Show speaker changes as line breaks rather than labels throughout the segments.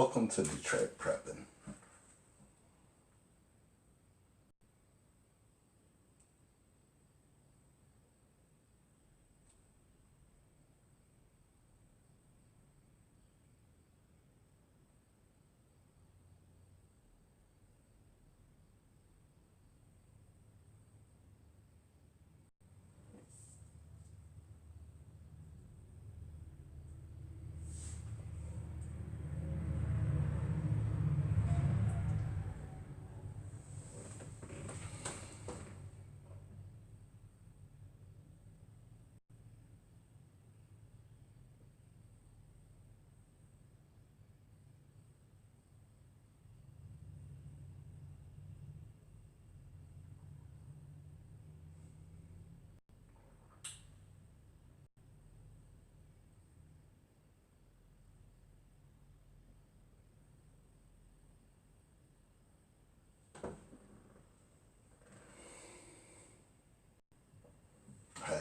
Welcome to Detroit Prepping.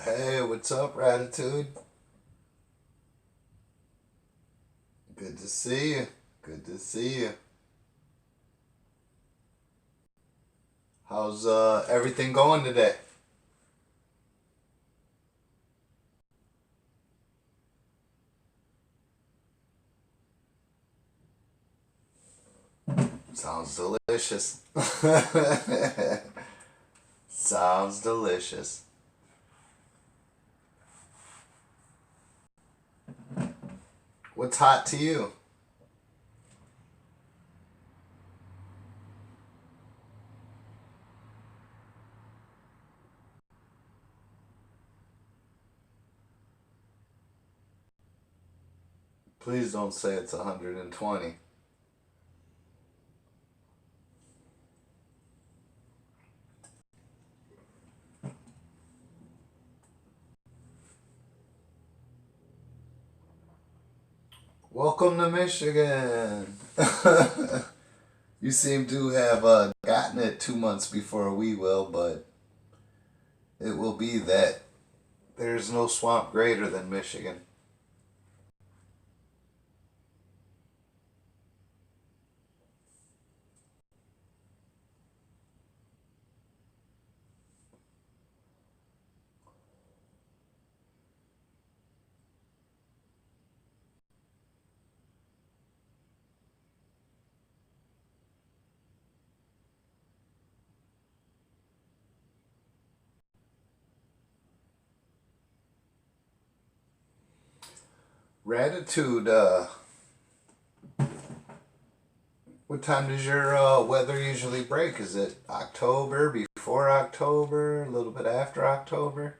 Hey, what's up, Ratitude? Good to see you. Good to see you. How's everything going today? Sounds delicious. Sounds delicious. What's hot to you? Please don't say it's 120. Welcome to Michigan. You seem to have gotten it 2 months before we will, but it will be that. There's no swamp greater than Michigan. Ratitude, what time does your weather usually break? Is it October, before October, a little bit after October?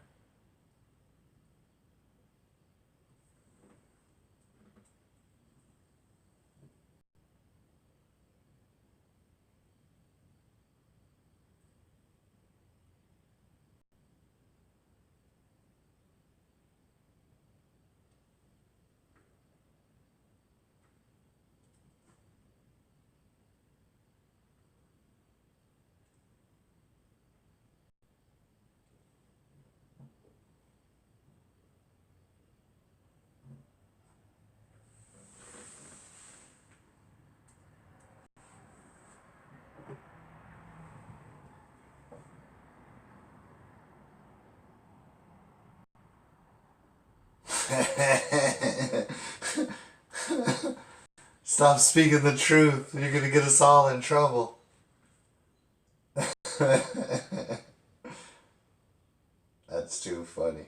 Stop speaking the truth. You're going to get us all in trouble. That's too funny.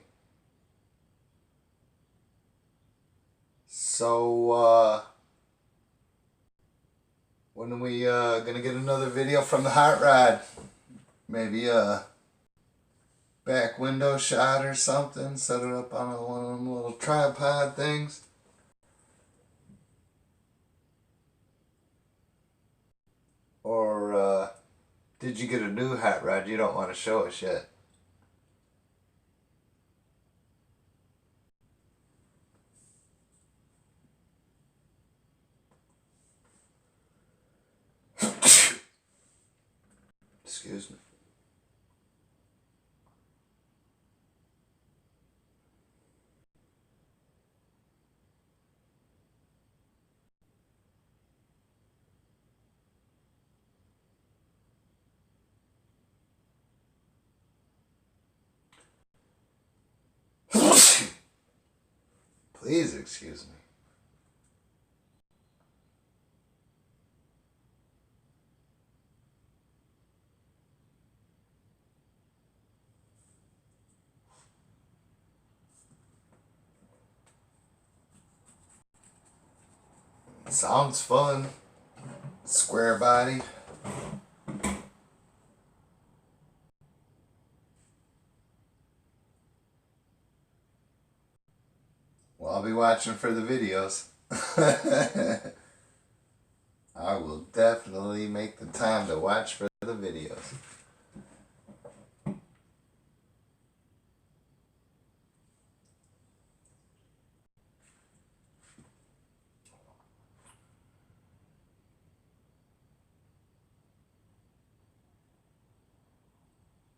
So, when are we going to get another video from the hot rod? Maybe a back window shot or something? Set it up on one of them little tripod things? Or did you get a new hot rod you don't want to show us yet? Excuse me. Please excuse me. Sounds fun. Square body. Well, I'll be watching for the videos. I will definitely make the time to watch for the videos.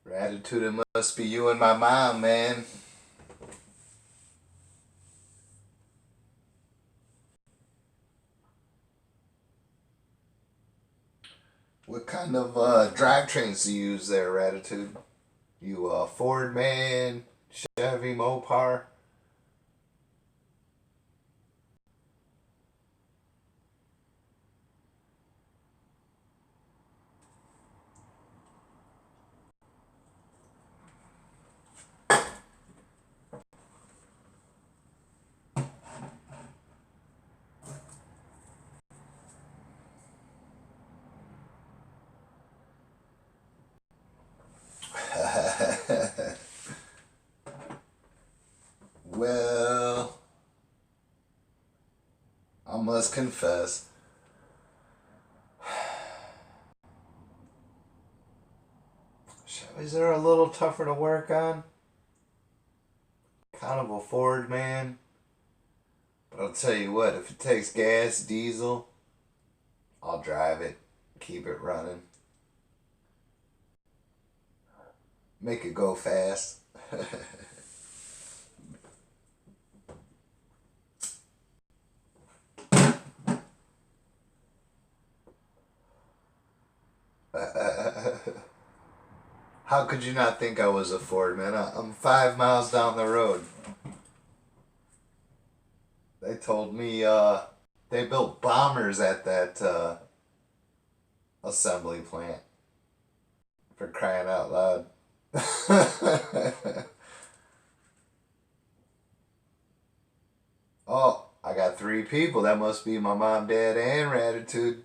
Gratitude, it must be you and my mom, man. What kind of drivetrains do you use there, Gratitude? You Ford man, Chevy Mopar? Well, I must confess, Chevys are a little tougher to work on. Kind of a Ford man. But I'll tell you what, if it takes gas, diesel, I'll drive it, keep it running. Make it go fast. How could you not think I was a Ford man? I'm 5 miles down the road. They told me they built bombers at that assembly plant. For crying out loud. Oh, I got 3 people. That must be my mom, dad, and Gratitude.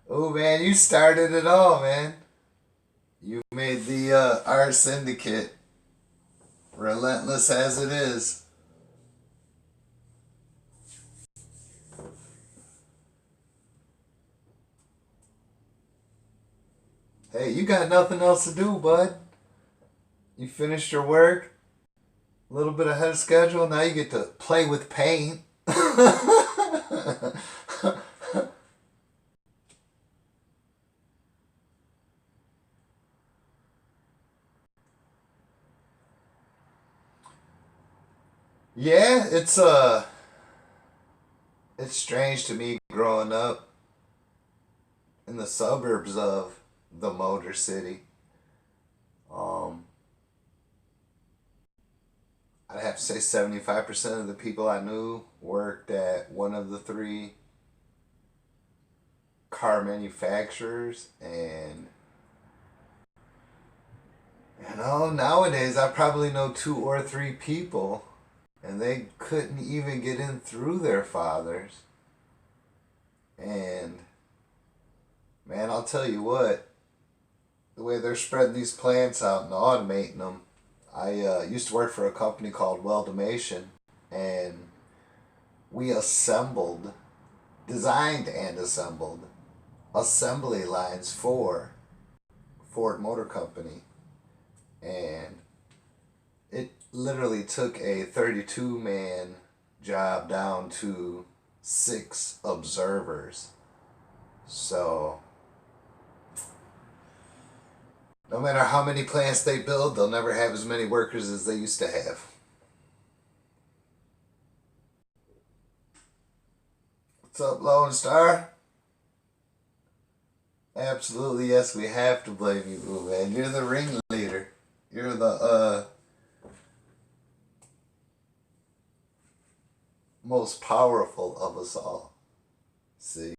Oh man, you started it all, man. You made the our syndicate relentless as it is. Hey, you got nothing else to do, bud. You finished your work, a little bit ahead of schedule. Now you get to play with paint. Yeah, it's strange to me growing up in the suburbs of the Motor City. Um, I'd have to say 75% of the people I knew worked at one of the 3 car manufacturers, and nowadays I probably know 2 or 3 people, and they couldn't even get in through their fathers. And man, I'll tell you what, the way they're spreading these plants out and automating them. I used to work for a company called Weldimation, and we designed and assembled assembly lines for Ford Motor Company. And it literally took a 32-man job down to 6 observers. So no matter how many plants they build, they'll never have as many workers as they used to have. What's up, Lone Star? Absolutely, yes, we have to blame you, Ooh, man. You're the ringleader. You're the most powerful of us all. See,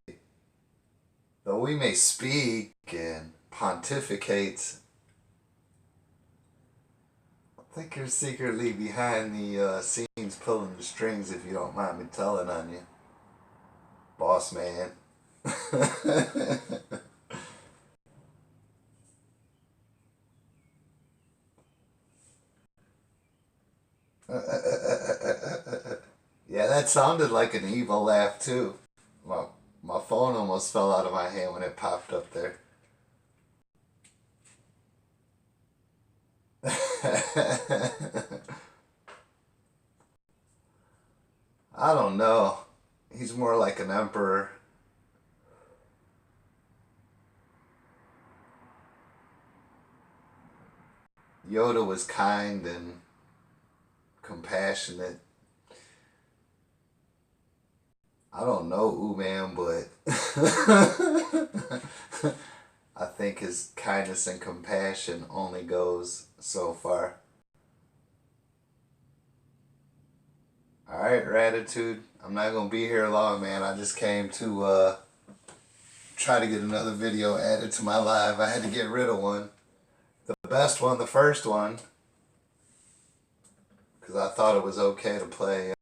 though we may speak and pontificate, I think you're secretly behind the scenes pulling the strings, if you don't mind me telling on you, boss man. Yeah, that sounded like an evil laugh too. My my phone almost fell out of my hand when it popped up there. I don't know. He's more like an emperor. Yoda was kind and compassionate. I don't know, ooh man, but I think his kindness and compassion only goes so far. Alright, Ratitude. I'm not gonna be here long, man. I just came to try to get another video added to my live. I had to get rid of one. The best one, the first one, because I thought it was okay to play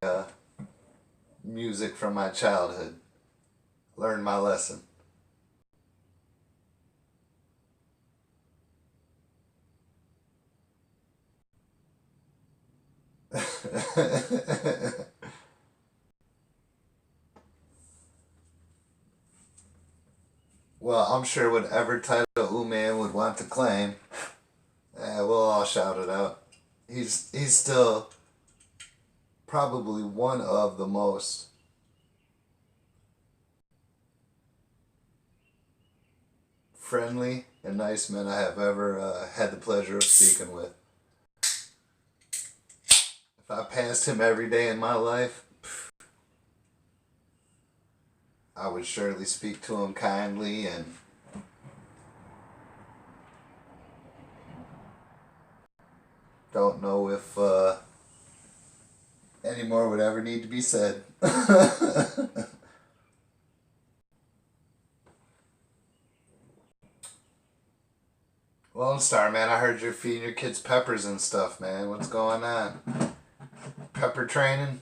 music from my childhood. Learned my lesson. Well, I'm sure whatever title Uman would want to claim, we'll all shout it out. He's still probably one of the most friendly and nice men I have ever had the pleasure of speaking with. If I passed him every day in my life, I would surely speak to him kindly and don't know if any more would ever need to be said. Lone Star, man, I heard you're feeding your kids peppers and stuff, man. What's going on? Pepper training?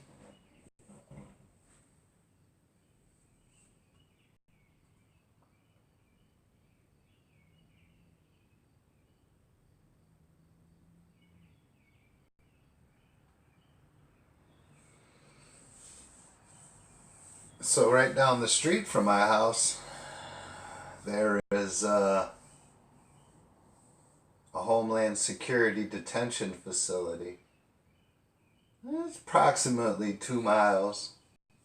So right down the street from my house, there is a Homeland Security detention facility. It's approximately 2 miles,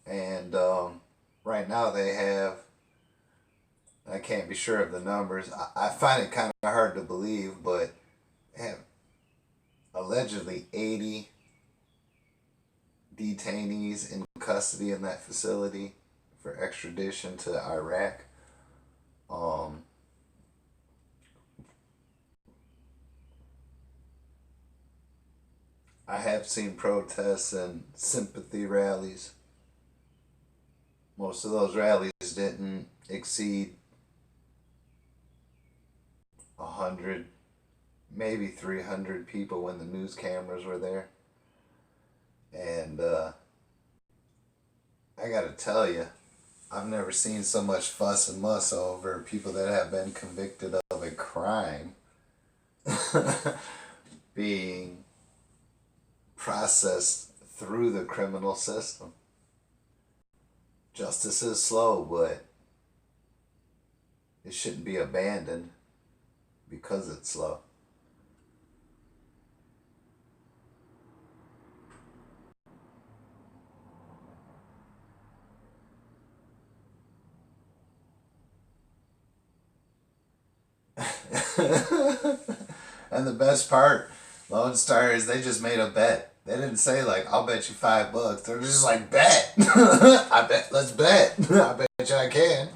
and right now they have, I can't be sure of the numbers. I find it kind of hard to believe, but they have allegedly 80 detainees in custody in that facility for extradition to Iraq. Um, I have seen protests and sympathy rallies. Most of those rallies didn't exceed 100, maybe 300 people when the news cameras were there. And I gotta tell you, I've never seen so much fuss and muss over people that have been convicted of a crime being processed through the criminal system. Justice is slow, but it shouldn't be abandoned because it's slow. And the best part, Lone Stars, they just made a bet. They didn't say like, I'll bet you $5. They're just like, bet. I bet, let's bet. I bet you I can.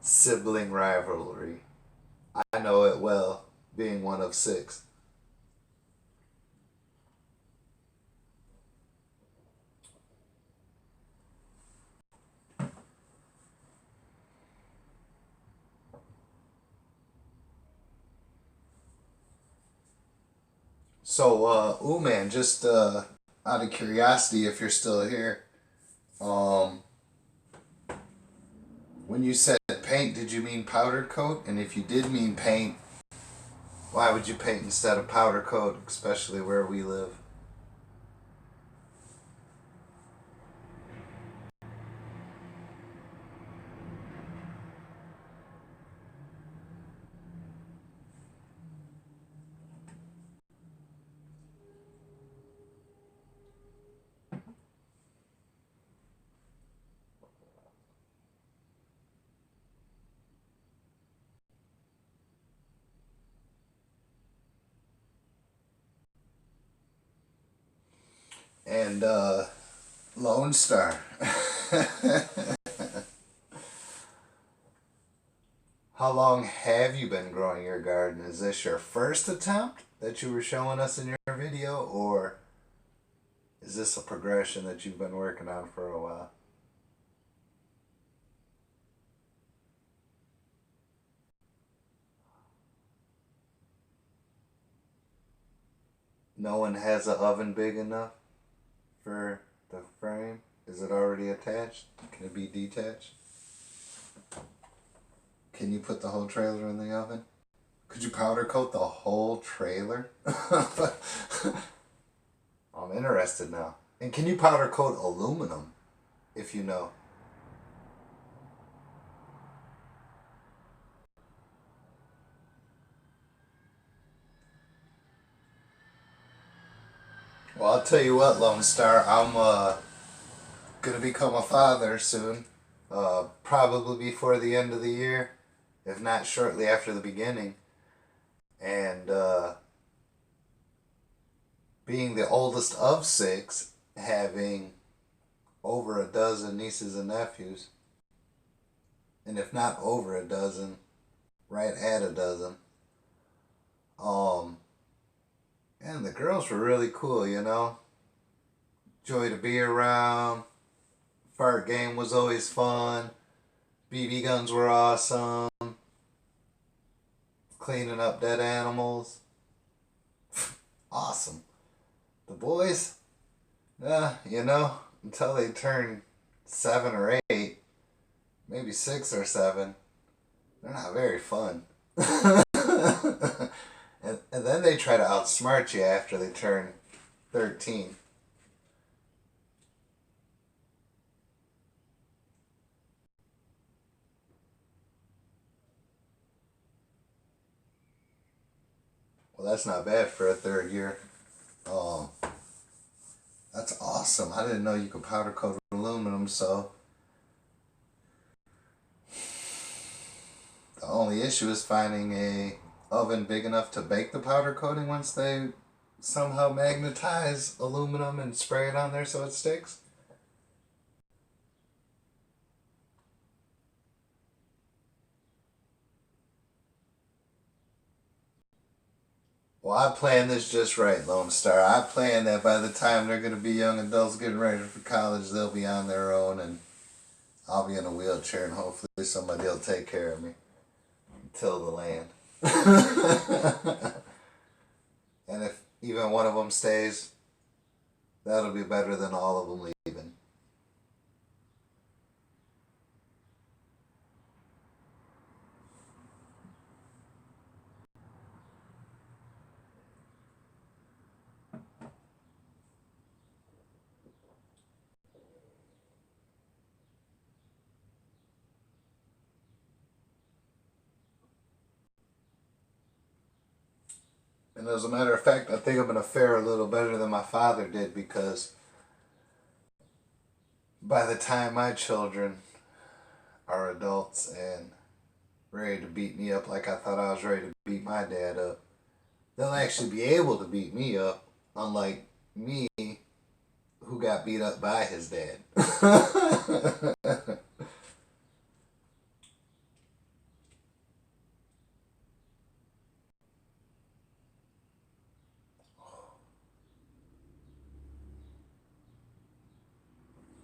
Sibling rivalry. I know it well, being one of six. So, man, just out of curiosity, if you're still here, um, when you said paint, did you mean powder coat? And if you did mean paint, why would you paint instead of powder coat, especially where we live? And Lone Star. How long have you been growing your garden? Is this your first attempt that you were showing us in your video, or is this a progression that you've been working on for a while? No one has an oven big enough for the frame? Is it already attached? Can it be detached? Can you put the whole trailer in the oven? Could you powder coat the whole trailer? I'm interested now. And can you powder coat aluminum, if you know? Well, I'll tell you what, Lone Star, I'm gonna become a father soon. Probably before the end of the year, if not shortly after the beginning. And being the oldest of six, having over a dozen nieces and nephews, and if not over a dozen, right at a dozen. Um, and the girls were really cool, you know. Joy to be around. Fart game was always fun. BB guns were awesome. Cleaning up dead animals. Awesome. The boys, you know, until they turn 7 or 8, maybe 6 or 7, they're not very fun. And then they try to outsmart you after they turn 13. Well, that's not bad for a third year. Oh, that's awesome. I didn't know you could powder coat aluminum, so the only issue is finding a oven big enough to bake the powder coating once they somehow magnetize aluminum and spray it on there so it sticks. Well, I planned this just right, Lone Star. I planned that by the time they're going to be young adults getting ready for college, they'll be on their own and I'll be in a wheelchair and hopefully somebody will take care of me till the land. And if even one of them stays, that'll be better than all of them leaving. And as a matter of fact, I think I'm going to fare a little better than my father did because by the time my children are adults and ready to beat me up like I thought I was ready to beat my dad up. They'll actually be able to beat me up, unlike me, who got beat up by his dad.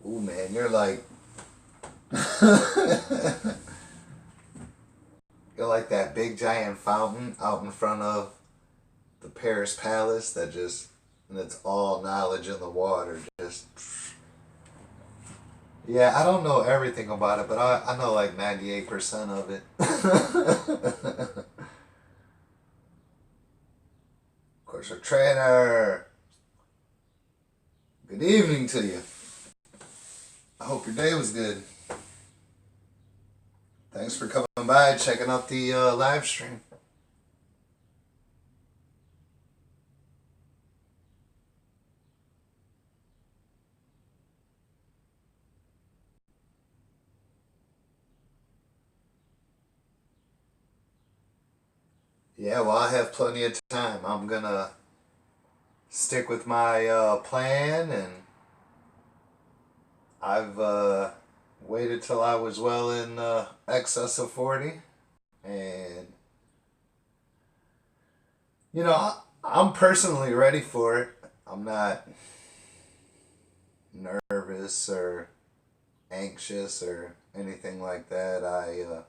Ooh, man, you're like, you're like that big giant fountain out in front of the Paris Palace that just, and it's all knowledge in the water. Just, yeah, I don't know everything about it, but I know like 98% of it. Of course, our trainer. Good evening to you. I hope your day was good. Thanks for coming by, checking out the live stream. Yeah, well, I have plenty of time. I'm gonna stick with my plan, and I've waited till I was well in excess of 40, and I'm personally ready for it. I'm not nervous or anxious or anything like that. I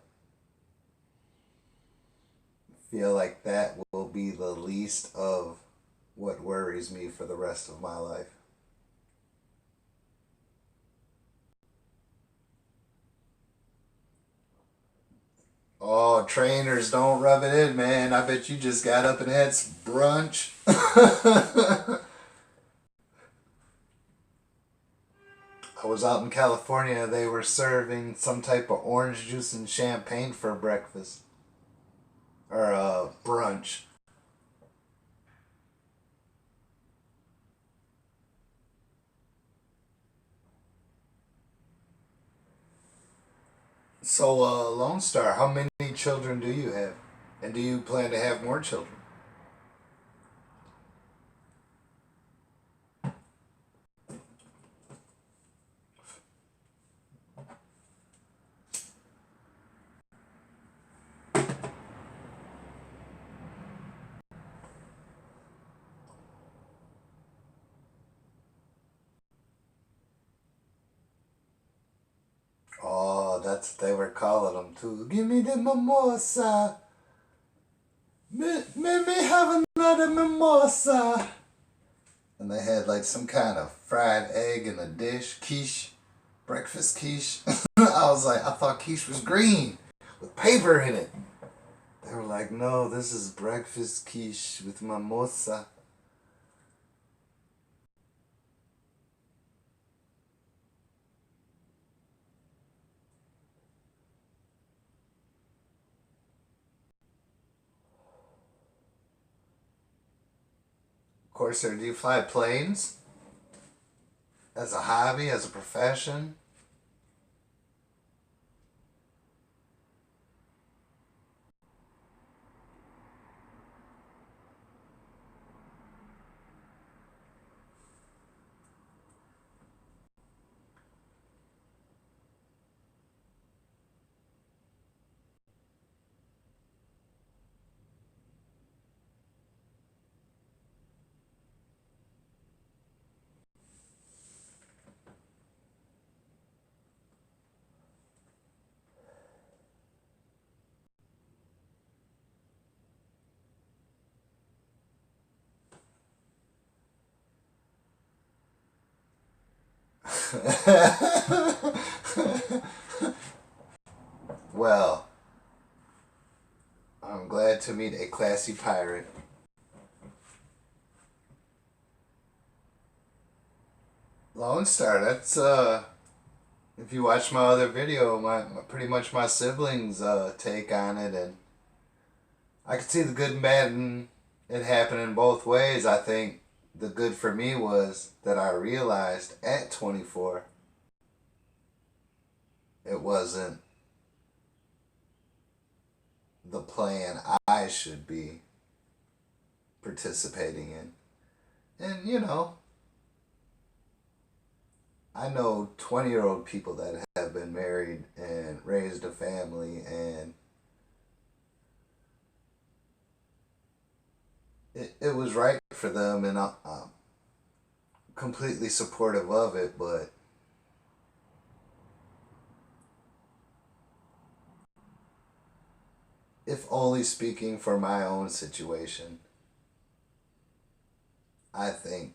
feel like that will be the least of what worries me for the rest of my life. Oh, trainers, don't rub it in, man. I bet you just got up and had some brunch. I was out in California. They were serving some type of orange juice and champagne for breakfast. Or brunch. So, Lone Star, how many children do you have? And do you plan to have more children? Oh, that's what they were calling them too. Give me the mimosa. Let me have another mimosa. And they had like some kind of fried egg in a dish, quiche, breakfast quiche. I was like, I thought quiche was green with paper in it. They were like, no, this is breakfast quiche with mimosa. Of course, sir, do you fly planes as a hobby, as a profession? Well, I'm glad to meet a classy pirate. Lone Star, that's if you watch my other video, pretty much my siblings take on it, and I could see the good and bad in it happening both ways. I think the good for me was that I realized at 24 it wasn't the plan I should be participating in. And I know 20-year-old people that have been married and raised a family, and it was right for them, and I'm completely supportive of it, but if only speaking for my own situation, I think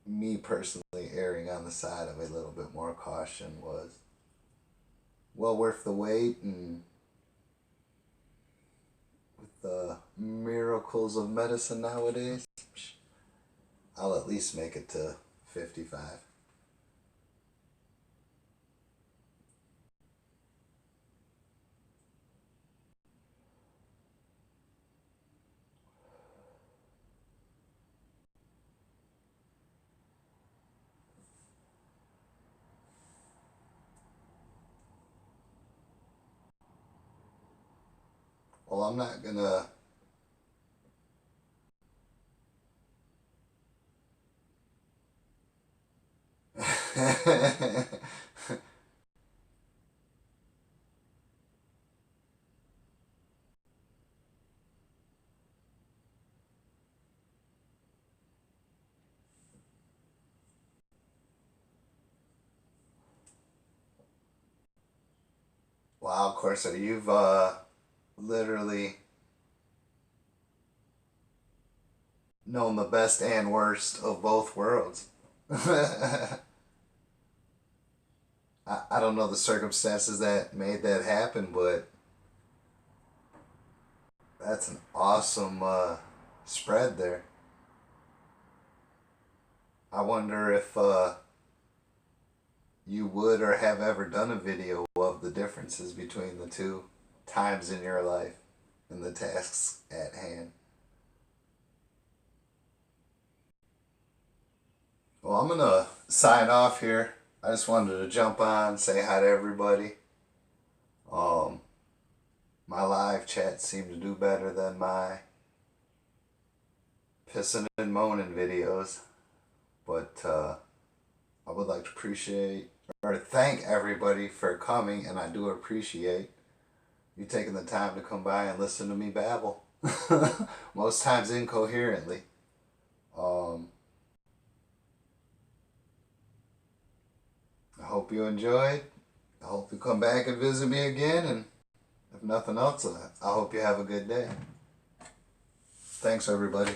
me personally erring on the side of a little bit more caution was well worth the wait, and with the miracles of medicine nowadays, I'll at least make it to 55. Well, I'm not gonna. Wow, Corsa, you've literally known the best and worst of both worlds. I don't know the circumstances that made that happen, but that's an awesome spread there. I wonder if you would or have ever done a video of the differences between the two times in your life and the tasks at hand. Well, I'm gonna sign off here. I just wanted to jump on, say hi to everybody. Um, my live chat seemed to do better than my pissing and moaning videos, but I would like to appreciate or thank everybody for coming, and I do appreciate you taking the time to come by and listen to me babble. Most times incoherently. Um, I hope you enjoyed. I hope you come back and visit me again, and if nothing else, I hope you have a good day. Thanks, everybody.